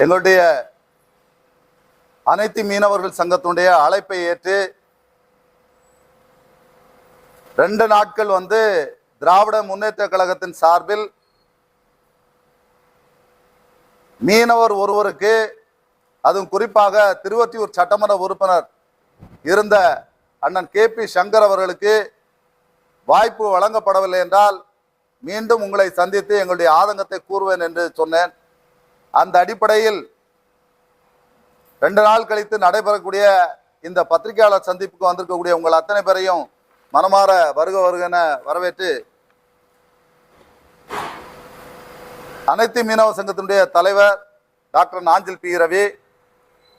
எங்களுடைய அனைத்து மீனவர்கள் சங்கத்தினுடைய அழைப்பை ஏற்று 2 நாட்கள் திராவிட முன்னேற்ற கழகத்தின் சார்பில் மீனவர் ஒருவருக்கு, அதுவும் குறிப்பாக திருவொற்றியூர் சட்டமன்ற உறுப்பினர் இருந்த அண்ணன் KP சங்கர் அவர்களுக்கு வாய்ப்பு வழங்கப்படவில்லை என்றால் மீண்டும் உங்களை சந்தித்து எங்களுடைய ஆதங்கத்தை கூறுவேன் என்று சொன்னேன். அந்த அடிப்படையில் 2 நாள் கழித்து நடைபெறக்கூடிய இந்த பத்திரிகையாளர் சந்திப்புக்கு வந்திருக்கக்கூடிய உங்கள் அத்தனை பேரையும் மனமாற வருக வருகென வரவேற்று, அனைத்து மீனவ சங்கத்தினுடைய தலைவர் டாக்டர் நாஞ்சில் பி ரவி,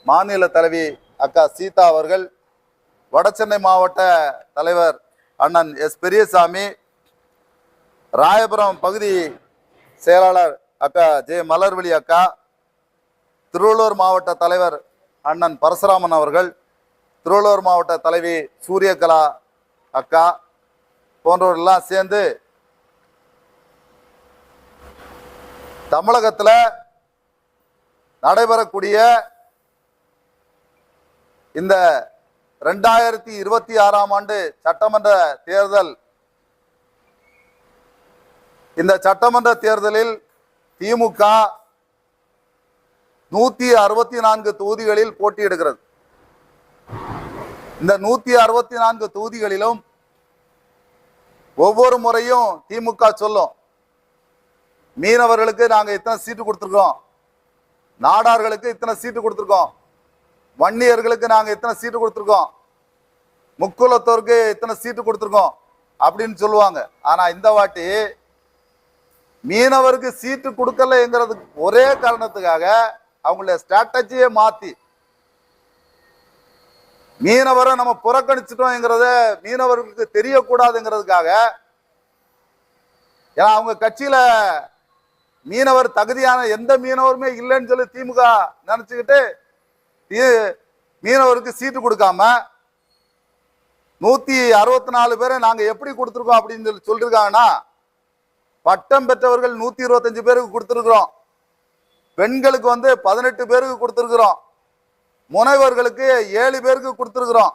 மாநில தலைவி அக்கா சீதா அவர்கள், வடசென்னை மாவட்ட தலைவர் அண்ணன் எஸ் பெரியசாமி, ராயபுரம் பகுதி செயலாளர் அக்கா ஜே மலர்விழி அக்கா, திருவள்ளூர் மாவட்ட தலைவர் அண்ணன் பரசுராமன் அவர்கள், திருவள்ளூர் மாவட்ட தலைவி சூரியகலா அக்கா போன்றவர்களெல்லாம் சேர்ந்து தமிழகத்தில் நடைபெறக்கூடிய இந்த 2026ஆம் ஆண்டு சட்டமன்ற தேர்தல், இந்த சட்டமன்ற தேர்தலில் திமுக 164 தொகுதிகளில் போட்டியிடுகிறது. இந்த 164 தொகுதிகளிலும் ஒவ்வொரு முறையும் திமுக சொல்லும், மீனவர்களுக்கு நாங்கள் இத்தனை சீட்டு கொடுத்துருக்கோம், நாடார்களுக்கு இத்தனை சீட்டு கொடுத்துருக்கோம், வன்னியர்களுக்கு நாங்கள் இத்தனை சீட்டு கொடுத்துருக்கோம், முக்குலத்தோருக்கு இத்தனை சீட்டு கொடுத்துருக்கோம் அப்படின்னு சொல்லுவாங்க. ஆனால் இந்த வாட்டி மீனவருக்கு சீட்டு கொடுக்கலங்கிறதுக்கு ஒரே காரணத்துக்காக அவங்களுடைய ஸ்ட்ராட்டஜியை மாற்றி மீனவரை நம்ம புறக்கணிச்சிட்டோம்ங்கிறத மீனவர்களுக்கு தெரியக்கூடாதுங்கிறதுக்காக, ஏன்னா அவங்க கட்சியில மீனவர் தகுதியான எந்த மீனவருமே இல்லைன்னு சொல்லி திமுக நினைச்சுக்கிட்டு மீனவருக்கு சீட்டு கொடுக்காம 164 பேரை நாங்க எப்படி கொடுத்துருக்கோம் அப்படின்னு சொல்லி சொல்லிருக்காங்கன்னா, பட்டம் பெற்றவர்கள் 125 பேருக்கு கொடுத்துருக்குறோம், பெண்களுக்கு 18 பேருக்கு கொடுத்துருக்குறோம், முனைவர்களுக்கு 7 பேருக்கு கொடுத்துருக்குறோம்,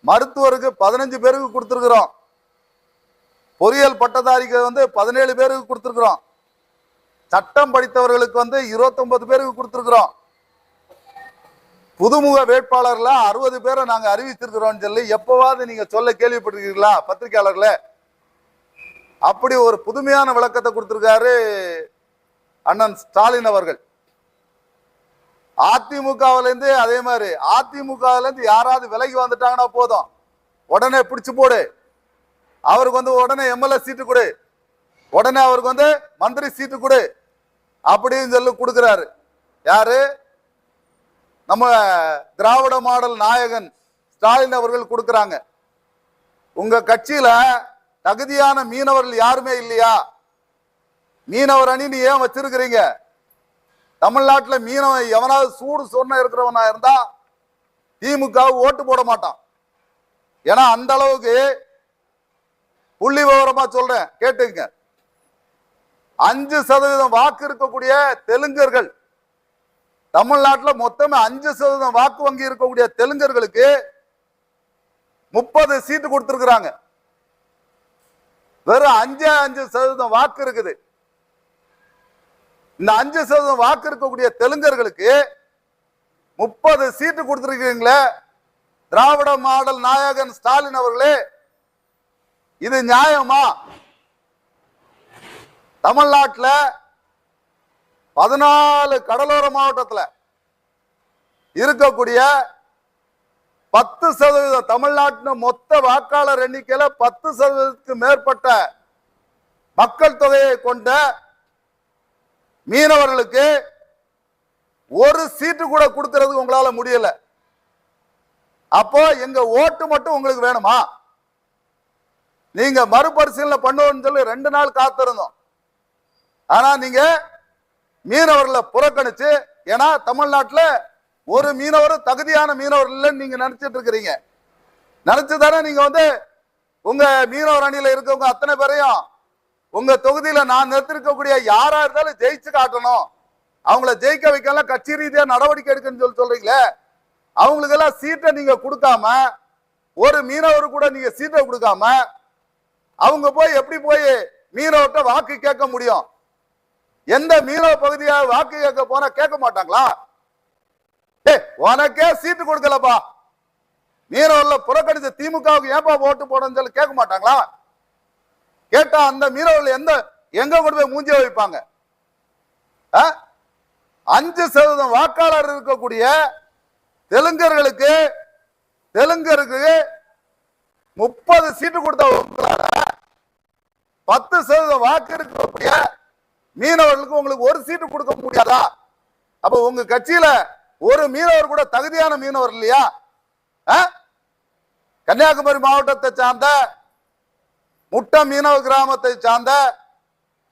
மருத்துவருக்கு 15 பேருக்கு கொடுத்துருக்குறோம், பொறியியல் பட்டதாரிக்கு 17 பேருக்கு கொடுத்துருக்குறோம், சட்டம் படித்தவர்களுக்கு 29 பேருக்கு கொடுத்துருக்குறோம், புதுமுக வேட்பாளர்ல 60 பேரை நாங்க அறிவித்திருக்கிறோம் சொல்லி எப்பவாவது நீங்க சொல்ல கேள்விப்பட்டிருக்கீங்களா பத்திரிகையாளர்களே? அப்படி ஒரு புதுமையான விளக்கத்தை கொடுத்திருக்காரு அண்ணன் ஸ்டாலின் அவர்கள். அதிமுகவிலிருந்து அதே மாதிரி, அதிமுகவிலிருந்து யாராவது விலகி வந்துட்டாங்கன்னா போதும், உடனே பிடிச்சு போடு, அவருக்கு உடனே MLA சீட்டு கொடு, உடனே அவருக்கு மந்திரி சீட்டு கொடு அப்படின்னு சொல்லி கொடுக்கிறாரு. யாரு? நம்ம திராவிட மாடல் நாயகன் ஸ்டாலின் அவர்கள் கொடுக்கிறாங்க. உங்க கட்சியில தகுதியான மீனவர்கள் யாருமே இல்லையா? மீனவர் அணி நீ ஏன் வச்சிருக்கிறீங்க? தமிழ்நாட்டில் மீனவன் எவனாவது சூடு சொன்ன இருக்கிறவனா இருந்தா திமுக ஓட்டு போட மாட்டான். ஏன்னா அந்த அளவுக்கு புள்ளி விவரமா சொல்றேன், கேட்டுங்க. 5% வாக்கு இருக்கக்கூடிய தெலுங்கர்கள், தமிழ்நாட்டில் மொத்தமே 5% வாக்கு வங்கி இருக்கக்கூடிய தெலுங்கர்களுக்கு 30 சீட்டு கொடுத்திருக்கிறாங்க. வெறும் 5% வாக்கு இருக்குது. இந்த 5% வாக்கு இருக்கக்கூடிய தெலுங்கர்களுக்கு 30 சீட்டு கொடுத்திருக்கீங்களே, திராவிட மாடல் நாயகன் ஸ்டாலின் அவர்களே, இது நியாயமா? தமிழ்நாட்டில் 14 கடலோர மாவட்டத்தில் இருக்கக்கூடிய 10% தமிழ்நாட்டின் மொத்த வாக்காளர் எண்ணிக்கையில 10%க்கு மேற்பட்ட மக்கள் தொகையை கொண்ட மீனவர்களுக்கு ஒரு சீட்டு கூட கொடுக்கறதுக்கு உங்களால முடியல. அப்போ எங்க ஓட்டு மட்டும் உங்களுக்கு வேணுமா? நீங்க மறுபரிசீலனை பண்ணுவோம்னு சொல்லி 2 நாள் காத்திருந்தோம். ஆனா நீங்க மீனவர்களை புறக்கணிச்சு, ஏன்னா தமிழ்நாட்டில் ஒரு மீனவர் தகுதியான மீனவர் இல்லைன்னு நீங்க நினைச்சிட்டு இருக்கிறீங்க. நினைச்சுதானே நீங்க உங்க மீனவர் அணியில இருக்கவங்க அத்தனை பேரையும் உங்க தொகுதியில நான் நிறுத்திருக்கக்கூடிய யாரா இருந்தாலும் ஜெயிச்சு காட்டணும், அவங்கள ஜெயிக்க வைக்கலாம் கட்சி ரீதியா நடவடிக்கை எடுக்கன்னு சொல்றீங்களே, அவங்களுக்கு எல்லாம் சீட்டை நீங்க கொடுக்காம, ஒரு மீனவர் கூட நீங்க சீட்டை கொடுக்காம அவங்க போய் எப்படி போய் மீனவர்கிட்ட வாக்கு கேட்க முடியும்? எந்த மீனவ பகுதியா வாக்கு கேட்க போனா கேட்க மாட்டாங்களா? உனக்கே சீட்டு கொடுக்கலப்பா, மீனவர்ல புறக்கணிச்ச திமுகவுக்கு ஏன்பா ஓட்டு போடணும்னு சொல்லி கேட்க மாட்டாங்களா? கேட்டா அந்த மீனவர்கள் எங்க கொண்டு போய் மூஞ்சிய வைப்பாங்க? 5% வாக்காளர் இருக்கக்கூடிய தெலுங்கருக்கு 30 சீட்டு கொடுத்த 10% வாக்கு இருக்கக்கூடிய மீனவர்களுக்கு உங்களுக்கு ஒரு சீட்டு கொடுக்க முடியாதா? அப்ப உங்க கட்சியில ஒரு மீனவர் கூட தகுதியான மீனவர் இல்லையா? கன்னியாகுமரி மாவட்டத்தை சார்ந்த முட்ட மீனவ கிராமத்தை சார்ந்த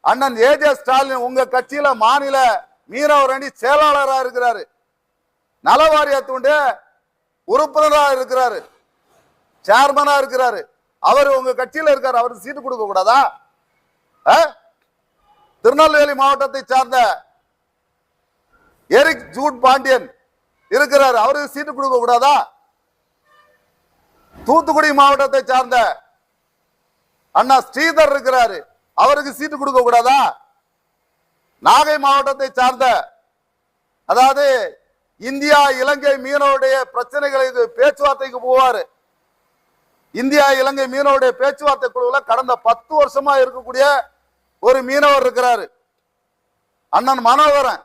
அண்ணன் ஏஜே ஸ்டாலின் உங்க கட்சியில மாநில மீனவர் அணி செயலாளராக இருக்கிறாரு, நலவாரியத்துடைய உறுப்பினராக இருக்கிறாரு, சேர்மனா இருக்கிறாரு. அவர் உங்க கட்சியில இருக்காரு, அவருக்கு சீட்டு கொடுக்க கூடாதா? திருநெல்வேலி மாவட்டத்தை சார்ந்த எரிக் ஜூட் பாண்டியன் இருக்கிறார், அவருக்கு சீட்டு கொடுக்க கூடாதா? தூத்துக்குடி மாவட்டத்தை சார்ந்த அண்ணா ஸ்ரீதர் இருக்கிறாரு, அவருக்கு சீட்டு கொடுக்க கூடாதா? நாகை மாவட்டத்தை சார்ந்த, அதாவது இந்தியா இலங்கை மீனவருடைய பிரச்சனைகளுக்கு பேச்சுவார்த்தைக்கு போவாரு, இந்தியா இலங்கை மீனவருடைய பேச்சுவார்த்தை குழுவுல கடந்த 10 வருஷமா இருக்கக்கூடிய ஒரு மீனவர் இருக்கிறாரு, அண்ணன் மனோகரன்.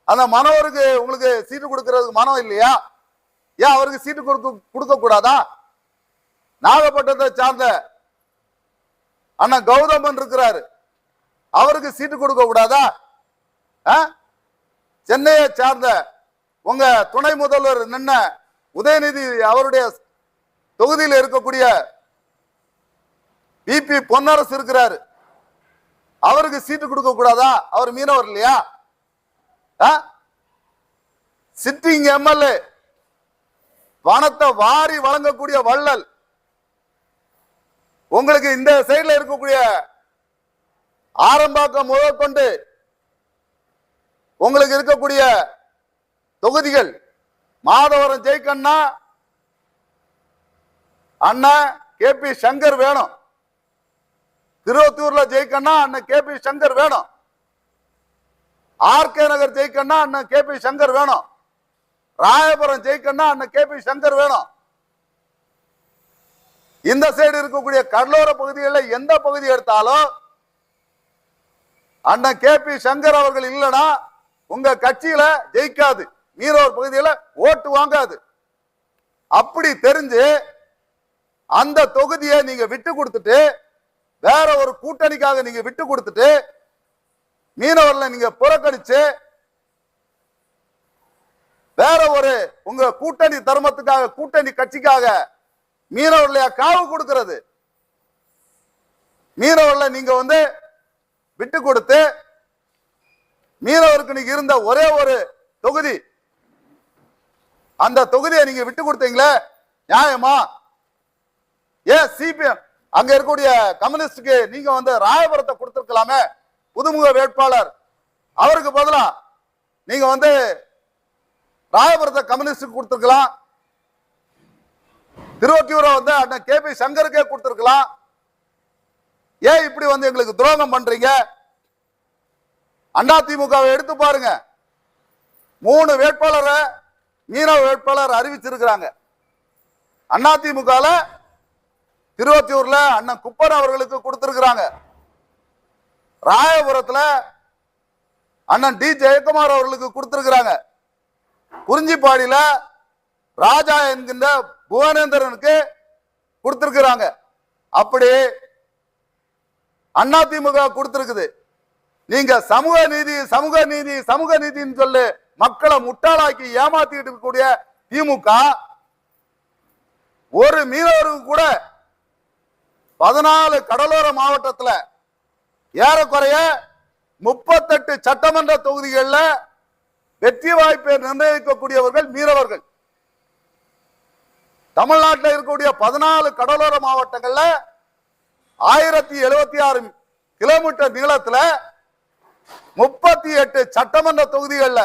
அந்த மனோகருக்கு உங்களுக்கு சீட்டு கொடுக்கறதுக்கு மனம் இல்லையா? ஏன் அவருக்கு சீட்டு கொடுக்க கூடாதா? நாகப்பட்டினத்தை சார்ந்த அண்ணன் கௌதமன் இருக்கிறாரு, அவருக்கு சீட்டு கொடுக்க கூடாதா? சென்னையை சார்ந்த உங்க துணை முதல்வர் நின்ன உதயநிதி அவருடைய தொகுதியில் இருக்கக்கூடிய பிபி பொன்னரசு இருக்கிறாரு, அவருக்கு சீட்டு கொடுக்க கூடாதா? அவர் மீனவர் இல்லையா? சிட்டிங் எம்எல்ஏ, பணத்தை வாரி வழங்கக்கூடிய வள்ளல், உங்களுக்கு இந்த சைடுல இருக்கக்கூடிய ஆரம்பாக்கம் முதற்கொண்டு உங்களுக்கு இருக்கக்கூடிய தொகுதிகள், மாதவரம் ஜெயிக்கன்னா அண்ணன் கே.பி. சங்கர் வேணும், திருவத்தூர்ல ஜெயிக்கன்னா அண்ணன் கே.பி. சங்கர் வேணும், ஆர்கே நகர் ஜெயிக்கன்னா அண்ணன் கே.பி. சங்கர் வேணும், ராயபுரம் ஜெயிக்கன்னா அண்ணன் கே.பி. சங்கர் வேணும். இந்த சைடு இருக்கக்கூடிய கடலோர பகுதிகளில் எந்த பகுதி எடுத்தாலும் அண்ணன் கே.பி. சங்கர் அவர்கள் இல்லைன்னா உங்க கட்சியில ஜெயிக்காது, மீனவர் பகுதியில ஓட்டு வாங்காது. அப்படி தெரிஞ்சு அந்த தொகுதியை நீங்க விட்டு கொடுத்துட்டு வேற ஒரு கூட்டணிக்காக நீங்க விட்டு கொடுத்துட்டு மீனவர்களை நீங்க புறக்கணிச்சு வேற ஒரு உங்க கூட்டணி தர்மத்துக்காக கூட்டணி கட்சிக்காக மீனவர்களை காவு கொடுக்கிறது. மீனவர்களை நீங்க விட்டு கொடுத்து மீனவருக்கு நீங்க இருந்த ஒரே ஒரு தொகுதி, அந்த தொகுதியை நீங்க விட்டு கொடுத்தீங்களே நியாயமா? ஏன் சிபிஎம் அங்க இருக்கக்கூடிய கம்யூனிஸ்டுக்கு நீங்க ராயபுரத்தை கொடுத்திருக்கலாமே, புதுமுக வேட்பாளர், அவருக்கு பதிலா நீங்க ராயபுரத்தை கம்யூனிஸ்டுக்கு கொடுத்திருக்கலாம், திருவொற்றியூரை அண்ணன் கே.பி. சங்கருக்கே கொடுத்திருக்கலாம். ஏன் இப்படி எங்களுக்கு துரோகம் பண்றீங்க? அதிமுகவை எடுத்து பாருங்க, 3 வேட்பாளரை மீனவ வேட்பாளர் அறிவிச்சிருக்கிறாங்க. அதிமுக திருவொற்றியூர்ல அண்ணன் குப்பன் அவர்களுக்கு கொடுத்திருக்கிறாங்க, ராயபுரத்துல அண்ணன் டி ஜெயக்குமார் அவர்களுக்கு கொடுத்திருக்கிறாங்க, குறிஞ்சிப்பாடியில ராஜா என்கின்ற புவனேந்திரனுக்கு கொடுத்திருக்கிறாங்க. அப்படி அதிமுக கொடுத்திருக்குது. நீங்க சமூக நீதி சமூக நீதி சமூக நீதின்னு சொல்லி மக்களை முட்டாளாக்கி ஏமாத்திட்டு இருக்கக்கூடிய திமுக ஒரு மீனவருக்கு கூட 14 கடலோர மாவட்டத்துல ஏறக்குறைய 38 சட்டமன்ற தொகுதிகளில் வெற்றி வாய்ப்பை நிர்ணயிக்கக்கூடியவர்கள் மீனவர்கள். தமிழ்நாட்டில் இருக்கக்கூடிய 14 கடலோர மாவட்டங்கள்ல 1076 கிலோமீட்டர் நீளத்துல 38 சட்டமன்ற தொகுதிகள்ல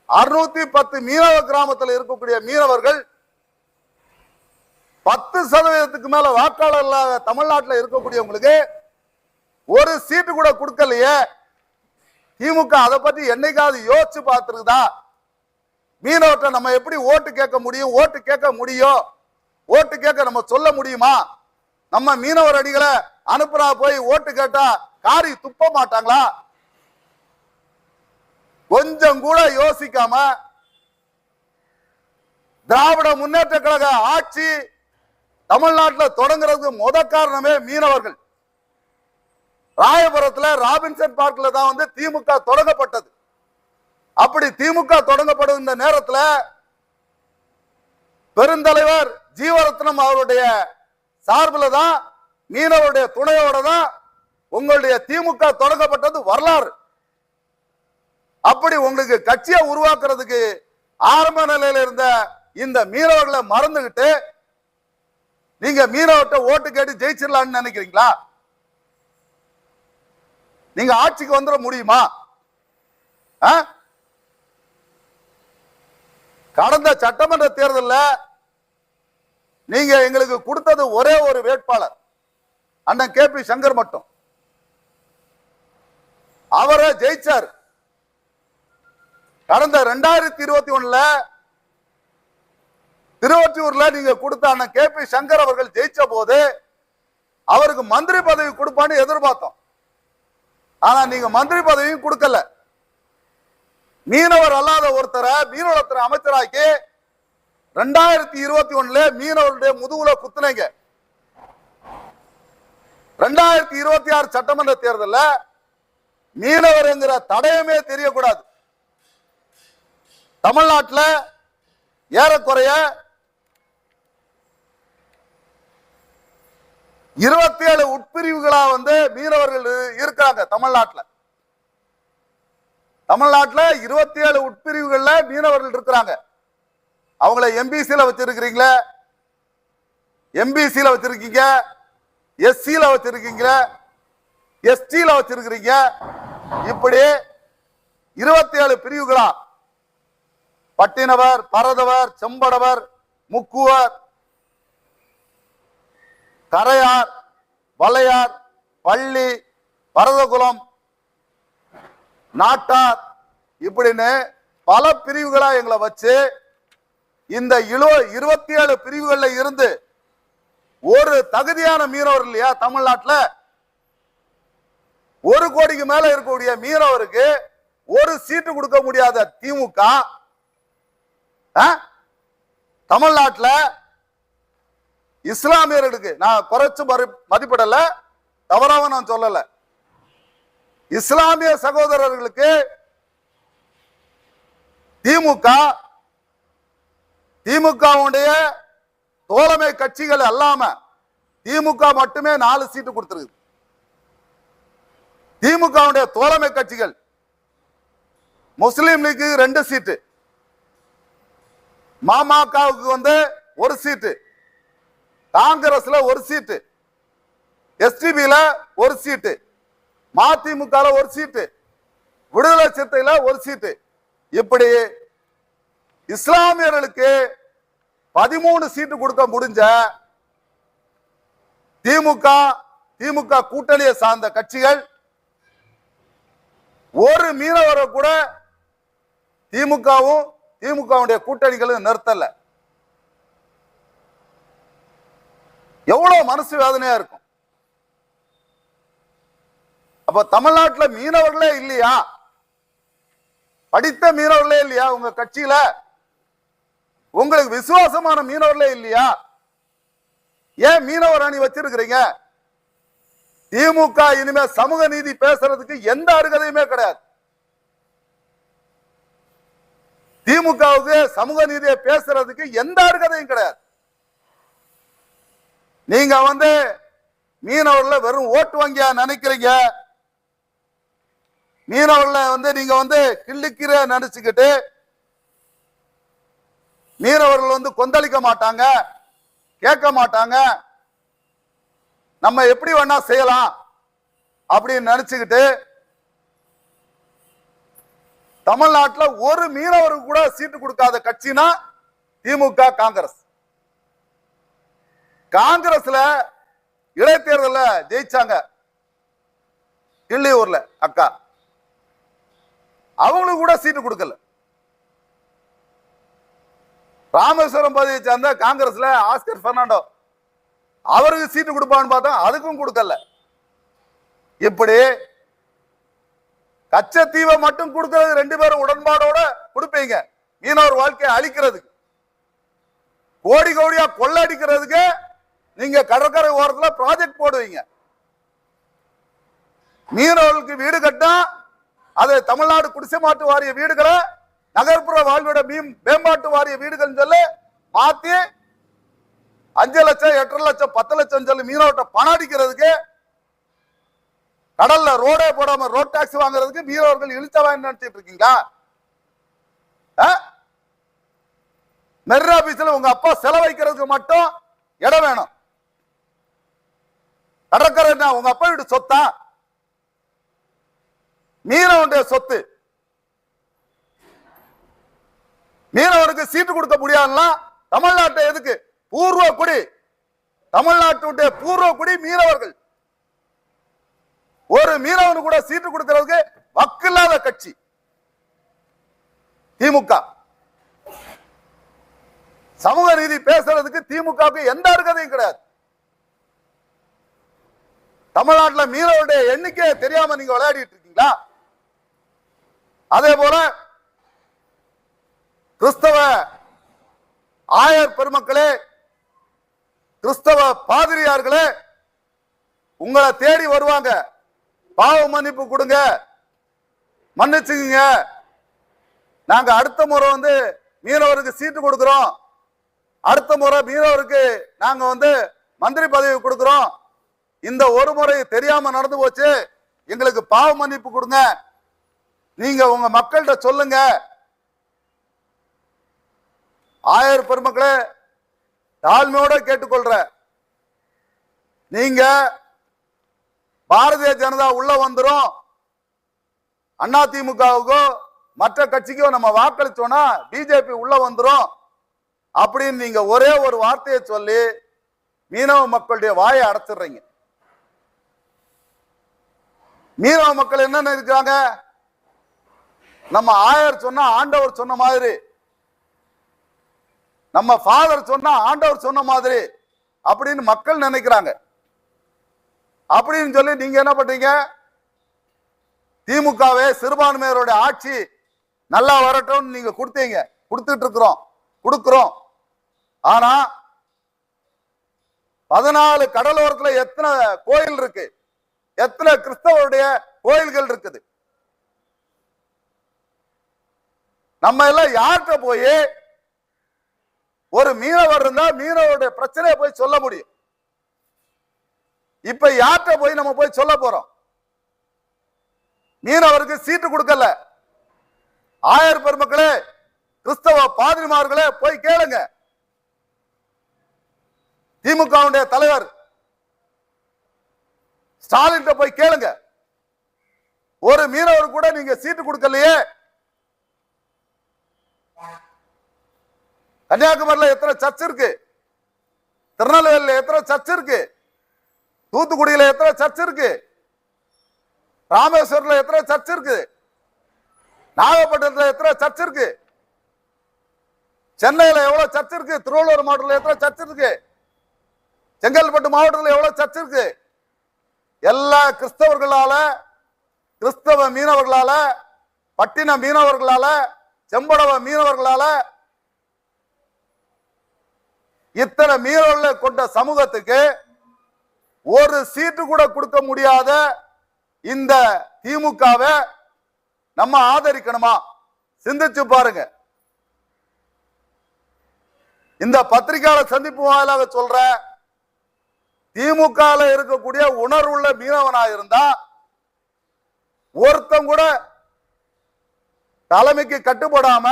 610 மீனவ கிராமத்தில் இருக்கக்கூடிய மீனவர்கள் 10% மேல வாக்காளர்களாக தமிழ்நாட்டில் இருக்கக்கூடியவங்களுக்கு ஒரு சீட்டு கூட கொடுக்கலையே. திமுக அதை பத்தி என்னைக்காவது யோசிச்சு பார்த்திருக்குதா? மீனவர்கிட்ட நம்ம எப்படி ஓட்டு கேட்க முடியும்? ஓட்டு கேட்க நம்ம சொல்ல முடியுமா? நம்ம மீனவர் அடிகளை அனுப்புறா போய் ஓட்டு கேட்டா காரி துப்ப மாட்டாங்களா? கொஞ்சம் கூட யோசிக்காம திராவிட முன்னேற்ற கழக ஆட்சி தமிழ்நாட்டில் தொடங்குறதுக்கு முத காரணமே மீனவர்கள். ராயபுரத்தில் ராபின்சன் பார்க்ல தான் திமுக தொடங்கப்பட்டது. அப்படி திமுக தொடங்கப்படும் இந்த நேரத்தில் பெருந்தலைவர் ஜீவரத்னம் அவருடைய சார்பில் தான், மீனவருடைய துணையோட தான் உங்களுடைய திமுக தொடங்கப்பட்டது வரலாறு. அப்படி உங்களுக்கு கட்சியை உருவாக்குறதுக்கு ஆரம்ப நிலையில இருந்த இந்த மீனவர்களை மறந்துகிட்டு நீங்க மீனவர்கிட்ட ஓட்டு கேட்டு ஜெயிச்சிடலாம்னு நினைக்கிறீங்களா? நீங்க ஆட்சிக்கு வந்துட முடியுமா? கடந்த சட்டமன்ற தேர்தலில் நீங்க எங்களுக்கு கொடுத்தது ஒரே ஒரு வேட்பாளர், அண்ணன் KP சங்கர் மட்டும். அவரை ஜெயிச்சார். கடந்த 2021 திருவொற்றியூர்ல நீங்க கொடுத்த அண்ணன் KP சங்கர் அவர்கள் ஜெயிச்ச போது அவருக்கு மந்திரி பதவி கொடுப்பான்னு எதிர்பார்த்தோம். ஆனா நீங்க மந்திரி பதவியும் கொடுக்கல. மீனவர் அல்லாத ஒருத்தரை மீனவளத்துறை அமைச்சராக்கி 2021 மீனவருடைய முதுகுல குத்துனீங்க. 2026 சட்டமன்ற தேர்தலில் மீனவர் என்கிற தடயமே தெரியக்கூடாது. தமிழ்நாட்டில் ஏறக்குறைய 27 உட்பிரிவுகளா மீனவர்கள் இருக்காங்க. தமிழ்நாட்டில் 27 உட்பிரிவுகள்ல மீனவர்கள் இருக்கிறாங்க. அவங்கள MBCல வச்சிருக்கீங்களா, MBCல வச்சிருக்கீங்க, SCல வச்சிருக்கீங்க, STல வச்சிருக்கீங்க. இப்படி 27 பிரிவுகளா பட்டினவர், பரதவர், செம்படவர், முக்குவர், கரையார், வளையார், பள்ளி, பரதகுலம், நாட்டார் இப்படின்னு பல பிரிவுகளா எங்களை வச்சு இந்த 27 பிரிவுகள்ல இருந்து ஒரு தகுதியான மீனவர் இல்லையா தமிழ்நாட்டில்? 1 கோடிக்கு மேல இருக்கக்கூடிய மீனவருக்கு ஒரு சீட்டு கொடுக்க முடியாத திமுக தமிழ்நாட்டில் இஸ்லாமியர்களுக்கு, நான் குறைச்சு மதிப்பிடல, தவறாக நான் சொல்லல, இஸ்லாமிய சகோதரர்களுக்கு திமுகவுடைய தோழமை கட்சிகள் அல்லாம திமுக மட்டுமே 4 சீட்டு கொடுத்திருக்கு. திமுகவுடைய தோழமை கட்சிகள் முஸ்லீம் லீக்கு 2 சீட்டு, மாமகவுக்கு 1 சீட்டு, காங்கிரஸ்ல 1 சீட்டு, STBல 1 சீட்டு, மதிமுக 1 சீட்டு, விடுதலை சிறுத்தையில 1 சீட்டு. இப்படி இஸ்லாமியர்களுக்கு 13 சீட்டு கொடுக்க முடிஞ்ச திமுக கூட்டணியை சார்ந்த கட்சிகள் ஒரு மீனவரை கூட திமுகவுடைய கூட்டணிகளும் நிறுத்தல. எவ்வளவு மனசு வேதனையா இருக்கும். அப்ப தமிழ்நாட்டில் மீனவர்களே இல்லையா? படித்த மீனவர்களே இல்லையா உங்க கட்சியில? உங்களுக்கு விசுவாசமான மீனவர்களே இல்லையா? ஏன் மீனவர் அணி வச்சிருக்கிறீங்க? திமுக இனிமே சமூக நீதி பேசுறதுக்கு எந்த அருகதையுமே கிடையாது. திமுகவுக்கு சமூக நீதியை பேசுறதுக்கு எந்த அருகதையும் கிடையாது. நீங்க மீனவர்கள வெறும் ஓட்டு வங்கியா நினைக்கிறீங்க. மீனவர்கள நீங்க கிள்ளிக்கிற நினைச்சுக்கிட்டு மீனவர்கள் கொந்தளிக்க மாட்டாங்க, கேட்க மாட்டாங்க, நம்ம எப்படி வேணா செய்யலாம் அப்படின்னு நினைச்சுக்கிட்டு தமிழ்நாட்டில் ஒரு மீனவருக்கு கூட சீட்டு கொடுக்காத கட்சினா திமுக, காங்கிரஸ். காங்கிரஸ்ல இடைத்தேர்தலில் ஜெயிச்சாங்க கிள்ளியூர்ல அக்கா, அவங்களுக்கு கூட சீட்டு கொடுக்கல. ராமேஸ்வரம் பகுதியை சேர்ந்த காங்கிரஸ்ல ஆஸ்கர் பெர்னாண்டோ, அவருக்கு சீட்டு கொடுப்பான்னு பார்த்தா அதுக்கும் கொடுக்கல. இப்படி கச்சத்தீவை மட்டும் கொடுக்கிறது 2 பேரும் உடன்பாடோட கொடுப்பீங்க. மீனவர் வாழ்க்கையை அழிக்கிறதுக்கு, கோடி கோடியா கொள்ளடிக்கிறதுக்கு நீங்க கடற்கரை ஓரத்தில் ப்ராஜெக்ட் போடுவீங்க. மீனவர்களுக்கு வீடு கட்டா அதை தமிழ்நாடு குடிசை மாட்டு வாரிய வீடுகளை நகர்ப்புற வாழ்விட மேம்பாட்டு வாரிய வீடுகள் சொல்லி மாத்தி 5 லட்சம் 8 லட்சம் 10 லட்சம் சொல்லி மீனவர்கிட்ட பணம் அடிக்கிறதுக்கு, கடல்ல ரோடே போடாம ரோட் டாக்ஸ் வாங்குறதுக்கு மீனவர்கள் இழுச்சவா நினைச்சிட்டு இருக்கீங்களா? மெரினா பீச்ல உங்க அப்பா செலவைக்கிறதுக்கு மட்டும் இடம் வேணும். கடற்கரை உங்க அப்பா வீட்டு சொத்தா? மீனவனுடைய சொத்து. மீனவனுக்கு சீட்டு கொடுக்க முடியாதுன்னா தமிழ்நாட்டை எதுக்கு? பூர்வ குடி, தமிழ்நாட்டுடைய பூர்வ குடி மீனவர்கள். ஒரு மீனவனு கூட சீட்டு கொடுக்கிறதுக்கு வக்கில்லாத கட்சி திமுக. சமூக நீதி பேசுறதுக்கு திமுகவுக்கு எந்த அருகதையும் கிடையாது. தமிழ்நாட்டில் மீனவருடைய எண்ணிக்கையை தெரியாம நீங்க விளையாடிட்டு இருக்கீங்களா? அதே போல கிறிஸ்தவ ஆயர் பெருமக்களே, கிறிஸ்தவ பாதிரியார்களே, உங்களை தேடி வருவாங்க. பாவ மன்னிப்பு கொடுங்க, மன்னிச்சுங்க, நாங்க அடுத்த முறை மீனவருக்கு சீட்டு கொடுக்கிறோம், அடுத்த முறை மீனவருக்கு நாங்க மந்திரி பதவி கொடுக்கிறோம், இந்த ஒரு முறை தெரியாம நடந்து போச்சு, எங்களுக்கு பாவ மன்னிப்பு கொடுங்க, நீங்க உங்க மக்கள்கிட்ட சொல்லுங்க. ஆயர் பெருமக்களே, தாழ்மையோட கேட்டுக்கொள்ற, நீங்க பாரதிய ஜனதா உள்ள வந்துரும், அதிமுகவுக்கோ மற்ற கட்சிக்கோ நம்ம வாக்களிச்சோம்னா பிஜேபி உள்ள வந்துரும் அப்படின்னு நீங்க ஒரே ஒரு வார்த்தையை சொல்லி மீனவ மக்களுடைய வாயை அடைச்சிடுறீங்க. மீனவ மக்கள் என்ன நினைக்கிறாங்க? நம்ம ஆயர் சொன்னா ஆண்டவர் சொன்ன மாதிரி, நம்ம ஃபாதர் சொன்னா ஆண்டவர் சொன்ன மாதிரி அப்படின்னு மக்கள் நினைக்கிறாங்க. அப்படின்னு சொல்லி நீங்க என்ன பண்றீங்க? திமுகவே சிறுபான்மையருடைய ஆட்சி நல்லா வரட்டும் நீங்க கொடுத்தீங்க, கொடுத்துட்டு கொடுக்கிறோம். ஆனா 14 கடலோரத்துல எத்தனை கோயில் இருக்கு, எத்தனை கிறிஸ்தவருடைய கோயில்கள் இருக்குது? நம்ம எல்லாம் யார்கிட்ட போய் ஒரு மீனவர் இருந்தா மீனவருடைய பிரச்சனையை போய் சொல்ல முடியும்? இப்ப யார்கிட்ட போய் நம்ம போய் சொல்ல போறோம்? மீனவருக்கு சீட்டு கொடுக்கல. ஆயர் பெருமக்களே, கிறிஸ்தவ பாதிரிமார்களே, போய் கேளுங்க. திமுக தலைவர் ஸ்டாலின் போய் கேளுங்க. ஒரு மீனவர் கூட நீங்க சீட்டு கொடுக்கலையே. கன்னியாகுமரியில் எத்தனை சர்ச் இருக்கு, திருநெல்வேலியில் எத்தனை சர்ச் இருக்கு, தூத்துக்குடியில எத்தனை சர்ச் இருக்கு, ராமேஸ்வரத்தில் எத்தனை சர்ச் இருக்கு, நாகப்பட்டினத்தில் எத்தனை சர்ச் இருக்கு, சென்னையில எவ்வளவு சர்ச் இருக்கு, திருவள்ளூர் மாவட்டத்தில் எத்தனை சர்ச் இருக்கு, செங்கல்பட்டு மாவட்டத்தில் எவ்வளவு சர்ச் இருக்கு? எல்லா கிறிஸ்தவர்களால, கிறிஸ்தவ மீனவர்களால, பட்டின மீனவர்களால, செம்படவ மீனவர்களால, இத்தனை மீனவர்களை கொண்ட சமூகத்துக்கு ஒரு சீட்டு கூட கொடுக்க முடியாத இந்த திமுகவை நம்ம ஆதரிக்கணுமா? சிந்திச்சு பாருங்க. இந்த பத்திரிகையாளர் சந்திப்பு வாயிலாக சொல்ற, திமுக இருக்கக்கூடிய உணர்வுள்ள மீனவனா இருந்தா ஒருத்தம் கூட தலைமைக்கு கட்டுப்படாம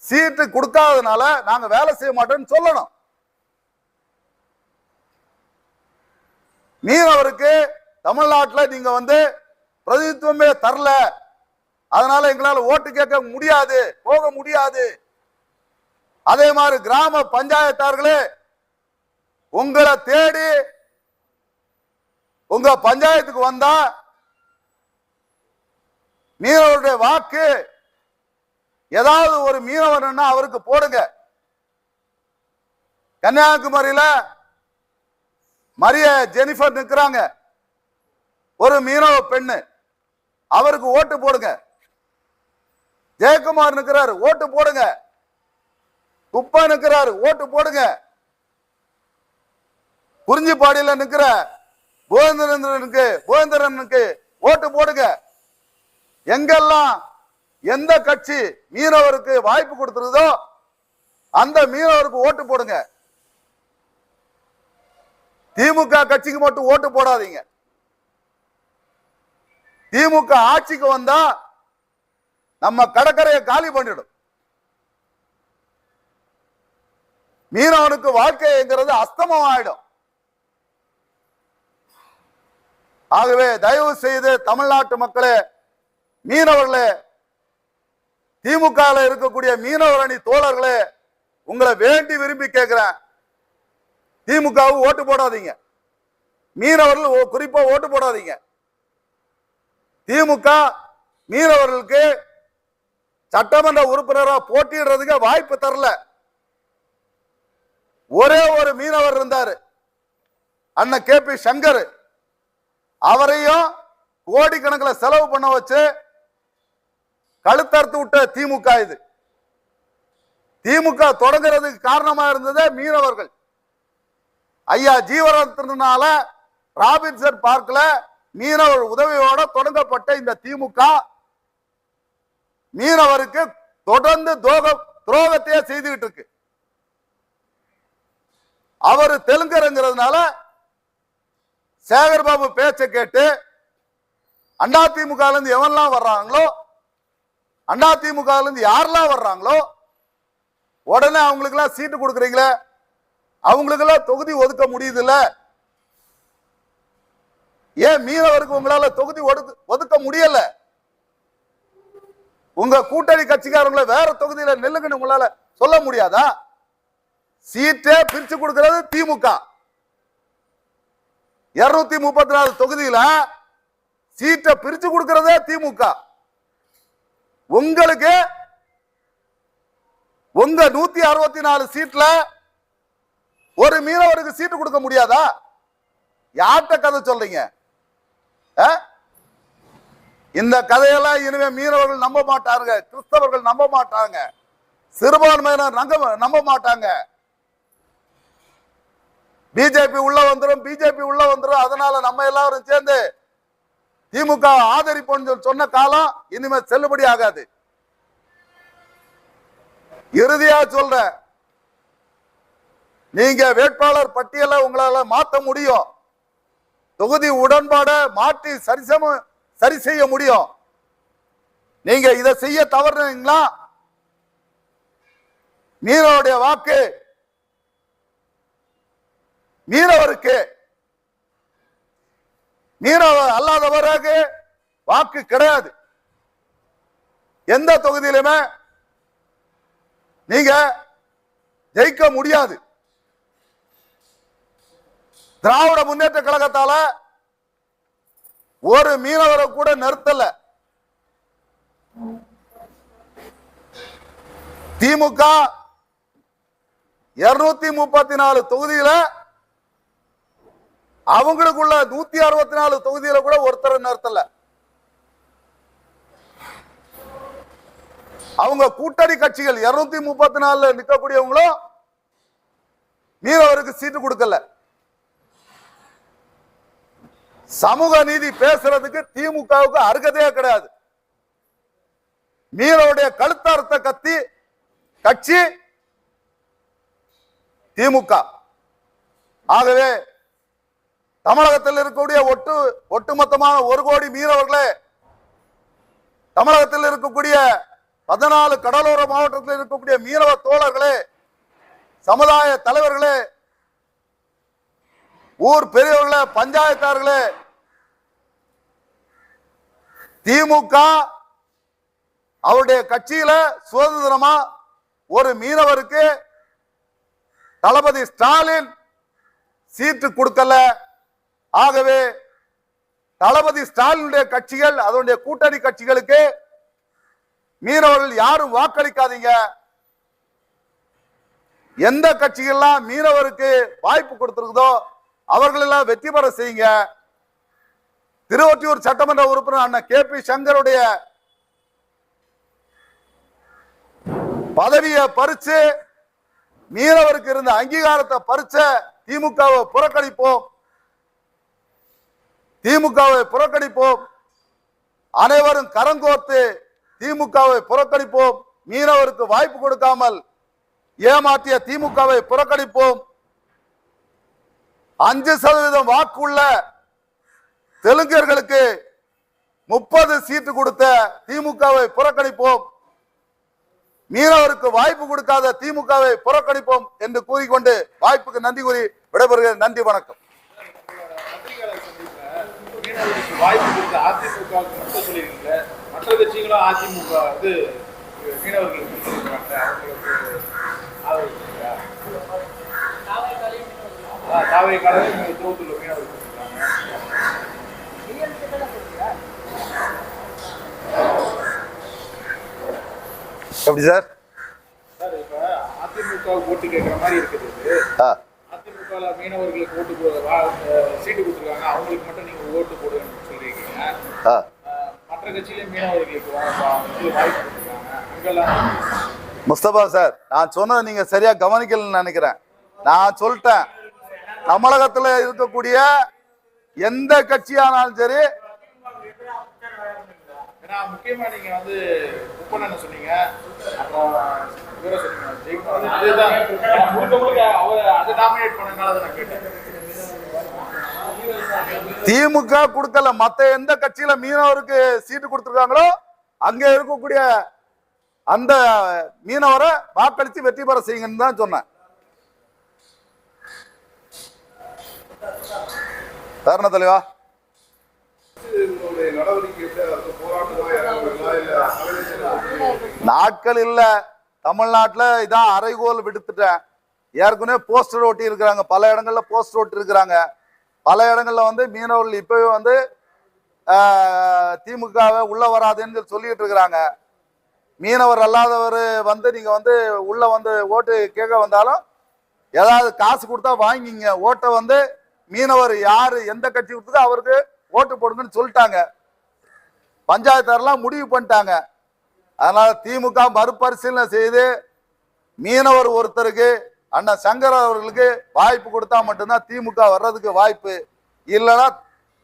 சீட்டு கொடுக்காதனால நாங்க வேலை செய்ய மாட்டோம்னு சொல்லணும். மீனவருக்கு தமிழ்நாட்டில் நீங்க பிரதித்துவமே தரல, அதனால எங்களால ஓட்டு கேட்க முடியாது, போக முடியாது. அதே மாதிரி கிராம பஞ்சாயத்தார்களே, உங்களை தேடி உங்க பஞ்சாயத்துக்கு வந்தா மீனவருடைய வாக்கு ஏதாவது ஒரு மீனவன் அவருக்கு போடுங்க. கன்னியாகுமரியில மரிய ஜெனிஃபர் நிக்கிறாங்க, ஒரு மீனவ பெண்ணு, அவருக்கு ஓட்டு போடுங்க. ஜெயக்குமார் நிக்கிறாரு, ஓட்டு போடுங்க. குப்பா நிக்கிறாரு, ஓட்டு போடுங்க. குறிஞ்சிப்பாடியில நிக்கிற கோவிந்தரனுக்கு ஓட்டு போடுங்க. எங்கெல்லாம் எந்த கட்சி மீனவருக்கு வாய்ப்பு கொடுத்துருதோ அந்த மீனவருக்கு ஓட்டு போடுங்க. திமுக கட்சிக்கு மட்டும் ஓட்டு போடாதீங்க. திமுக ஆட்சிக்கு வந்தா நம்ம கடற்கரையை காலி பண்ணிடும். மீனவனுக்கு வாழ்க்கைங்கிறது அஸ்தமம் ஆயிடும். ஆகவே தயவு செய்து தமிழ்நாட்டு மக்களே, மீனவர்களே, திமுக இருக்கக்கூடிய மீனவர் அணி தோழர்களே, உங்களை வேண்டி விரும்பி கேட்கிறேன், திமுகவுக்கு ஓட்டு போடாதீங்க. மீனவர்கள் குறிப்பா ஓட்டு போடாதீங்க. திமுக மீனவர்களுக்கு சட்டமன்ற உறுப்பினராக போட்டியிடுறதுக்கு வாய்ப்பு தரல. ஒரே ஒரு மீனவர் இருந்தாரு, அண்ணன் KP சங்கர். அவரையும் கோடிக்கணக்கில் செலவு பண்ண வச்சு கழுத்தறுத்து விட்ட திமுக. இது திமுக தொடங்குறதுக்கு காரணமா இருந்தது மீனவர்கள். ஐயா ஜீவரத்னால ராபின்சன் பார்க்ல மீனவர் உதவியோட தொடங்கப்பட்ட இந்த திமுக மீனவருக்கு தொடர்ந்து துரோகத்தையே செய்துகிட்டு இருக்கு. அவரு தெலுங்கருங்கிறதுனால சேகர் பாபு பேச்சை கேட்டு அதிமுக இருந்து எவன்லாம் வர்றாங்களோ, அதிமுக இருந்து யாரெல்லாம் வர்றாங்களோ உடனே அவங்களுக்கு எல்லாம் சீட்டு கொடுக்குறீங்களே, அவங்களுக்கு எல்லாம் தொகுதி ஒதுக்க முடியுது இல்ல? ஏன் மீனவருக்கு உங்களால தொகுதி ஒதுக்க முடியல? உங்க கூட்டணி கட்சிக்காரங்களை வேற தொகுதியில நெல்லுங்கன்னு உங்களால சொல்ல முடியாதா? சீட்டே பிரிச்சு கொடுக்கிறது திமுக. 234 தொகுதியில சீட்டை பிரிச்சு கொடுக்கிறதே திமுக. உங்களுக்கு உங்க 164 சீட்ல ஒரு மீனவருக்கு சீட்டு கொடுக்க முடியாதா? யார்கிட்ட கதை சொல்றீங்க? இந்த கதையெல்லாம் இனிமே மீனவர்கள் நம்ப மாட்டாங்க, கிறிஸ்தவர்கள் நம்ப மாட்டாங்க, சிறுபான்மையினர் நம்ப மாட்டாங்க. பிஜேபி உள்ள வந்துடும். அதனால நம்ம எல்லாரும் சேர்ந்து திமுக ஆதரிப்போம் சொன்ன காலம் இனிமே செல்லுபடி ஆகாது. இறுதியா சொல்ற, நீங்க வேட்பாளர் பட்டியலை உங்களால மாற்ற முடியும், தொகுதி உடன்பாட மாற்றி சரி செய்ய முடியும். நீங்க இதை செய்ய தவறுனீங்களா மீனவருடைய வாக்கு மீனவருக்கு, மீனவர் அல்லாதவருக்கு வாக்கு கிடையாது. எந்த தொகுதியிலுமே நீங்க ஜெயிக்க முடியாது. திராவிட முன்னேற்ற கழகத்தால ஒரு மீனவரை கூட நிறுத்தல. திமுக 234 தொகுதியில அவங்களுக்குள்ள 164 தொகுதியில கூட ஒருத்தரை நிறுத்தல. அவங்க கூட்டணி கட்சிகள் 234 நிற்கக்கூடியவங்களும் மீனவருக்கு சீட்டு கொடுக்கல. சமூக நீதி பேசுறதுக்கு திமுகவுக்கு அருகதையே கிடையாது. மீனவருடைய கழுத்தார்த்த கட்சி திமுக. ஆகவே தமிழகத்தில் இருக்கக்கூடிய ஒட்டுமொத்தமான 1 கோடி மீனவர்களே, தமிழகத்தில் இருக்கக்கூடிய 14 கடலோர மாவட்டத்தில் இருக்கக்கூடிய மீனவ தோழர்களே, சமுதாய தலைவர்களே, ஊர் பெரியவர்களே, பஞ்சாயத்தார்களே, திமுக அவருடைய கட்சியில சுதந்திரமா ஒரு மீனவருக்கு தளபதி ஸ்டாலின் சீட்டு கொடுக்கல. ஆகவே தளபதி ஸ்டாலினுடைய கட்சிகள், அதனுடைய கூட்டணி கட்சிகளுக்கு மீனவர்கள் யாரும் வாக்களிக்காதீங்க. எந்த கட்சிகள்லாம் மீனவருக்கு வாய்ப்பு கொடுத்திருக்குதோ அவர்கள் எல்லாம் வெற்றி பெற செய்யுங்க. திருவொற்றியூர் சட்டமன்ற உறுப்பினர் அண்ணன் KP சங்கருடைய பதவியை பறிச்சு மீனவருக்கு இருந்த அங்கீகாரத்தை பறிச்ச திமுகவை புறக்கணிப்போம். திமுகவை புறக்கணிப்போம். அனைவரும் கரங்கோர்த்து திமுகவை புறக்கணிப்போம். மீனவருக்கு வாய்ப்பு கொடுக்காமல் ஏமாற்றிய திமுகவை புறக்கணிப்போம். 5% வாக்குள்ள தெலுங்கர்களுக்கு 30 சீட்டு கொடுத்த திமுகவை புறக்கணிப்போம். மீனவருக்கு வாய்ப்பு கொடுக்காத திமுகவை புறக்கணிப்போம் என்று கூறிக்கொண்டு வாய்ப்புக்கு நன்றி கூறி விடைபெறுகிறேன். நன்றி, வணக்கம். வாய்ப்பு கொடுத்த அதிமுக மட்டும் சொல்லியிருக்கீங்க, மற்ற கட்சிகளும் அதிமுக வந்து மீனவர்களுக்கு தாவை காலையில் தோத்துல மீனவர்கள் எப்படி சார்? சார் இப்ப அதிமுக ஓட்டு கேட்கிற மாதிரி இருக்குது. அதிமுக மீனவர்களுக்கு ஓட்டு சீட்டு கொடுத்துருக்காங்க, அவங்களுக்கு மட்டும் நீங்க ஓட்டு போடுன்னு சொல்லியிருக்கீங்க. மற்ற கட்சியிலும் மீனவர்களுக்கு வாய்ப்பு கொடுத்துருக்காங்க. அங்கெல்லாம் முஸ்தபா சார், நான் சொன்னதை நீங்க சரியா கவனிக்கலன்னு நினைக்கிறேன். நான் சொல்லிட்டேன், தமிழகத்துல இருக்கக்கூடிய எந்த கட்சியானாலும் சரி, முக்கியமா நீங்க வந்து உப்பண்ண சொன்னீங்க, அப்புறம் இவரை சொன்னீங்க, அதுதான் முழுக்க முழுக்க அவர் அதை டாமினேட் பண்ணனால நான் கேட்டேன். திமுக கொடுக்கல, மத்த எந்த கட்சியில மீனவருக்கு சீட்டு கொடுத்திருக்காங்களோ அங்க இருக்கக்கூடிய அந்த மீனவரை வாக்களித்து வெற்றி பெற செய்யுங்கன்னு தான் சொன்னேன். தருண தலைவா, நாட்கள் இல்ல, தமிழ்நாட்டுல இதான் அரைகோல் விடுத்துட்டேன். ஏற்கனவே போஸ்டர் ஓட்டி இருக்கிறாங்க, பல இடங்கள்ல போஸ்டர் ஓட்டி இருக்கிறாங்க. பல இடங்கள்ல வந்து மீனவர்கள் இப்பவே வந்து திமுகவை உள்ள வராதுன்னு சொல்லிட்டு இருக்கிறாங்க. மீனவர் அல்லாதவர் வந்து நீங்க வந்து உள்ள வந்து ஓட்டு கேட்க வந்தாலும் ஏதாவது காசு கொடுத்தா வாங்கிங்க. ஓட்டை வந்து மீனவர் யாரு எந்த கட்சி கொடுத்ததோ அவருக்கு ஓட்டு போடுங்கன்னு சொல்லிட்டாங்க. பஞ்சாயத்தாரெல்லாம் முடிவு பண்ணிட்டாங்க. அதனால திமுக மறுபரிசீலனை செய்து மீனவர் ஒருத்தருக்கு அண்ணன் சங்கர் அவர்களுக்கு வாய்ப்பு கொடுத்தா மட்டும்தான் திமுக வர்றதுக்கு வாய்ப்பு. இல்லைன்னா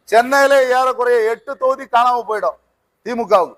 சென்னையிலே ஏறக்குறைய 8 தொகுதி காணாம போயிடும் திமுகவுக்கு.